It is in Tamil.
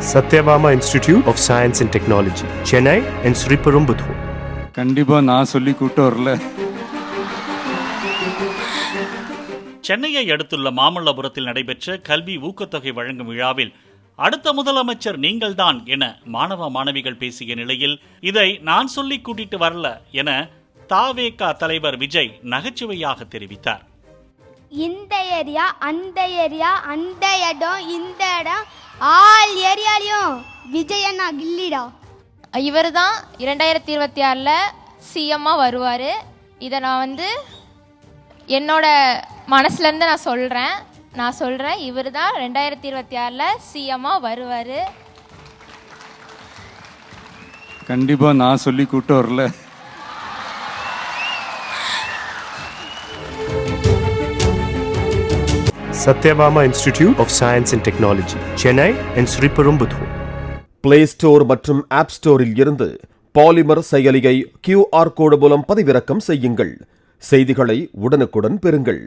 Satyabama Institute of Science and Technology, Chennai and Sriperumbudur. கண்டிப்பா நான் சொல்லி கூட்டு வரல. சென்னையை அடுத்துள்ள மாமல்லபுரத்தில் நடைபெற்ற கல்வி ஊக்கத்தொகை வழங்கும் விழாவில் அடுத்த முதலமைச்சர் நீங்கள்தான் என மாணவ மாணவிகள் பேசிய நிலையில் இதை நான் சொல்லி கூட்டிட்டு வரல என தாவேகா தலைவர் விஜய் நகைச்சுவையாக தெரிவித்தார். இந்த ஏரியா அந்த ஏரியா அந்த இடம் இந்த இடம் ஆல் ஏரியாலையும் விஜயண்ணா கில்லிடா. இவர் தான் 2026 சிஎம்மா வருவார். இதை நான் என்னோட மனசுலேருந்து நான் சொல்கிறேன் இவர் தான் 2026 சிஎம்மா வருவார். கண்டிப்பா நான் சொல்லி கூட்டு வரல. Satyabama Institute of Science and Technology, Chennai and Sriperumbudur. Play store மற்றும் ஆப் ஸ்டோரில் இருந்து பாலிமர் செயலியை QR கோடு மூலம் பதிவிறக்கம் செய்யுங்கள். செய்திகளை உடனுக்குடன் பெறுங்கள்.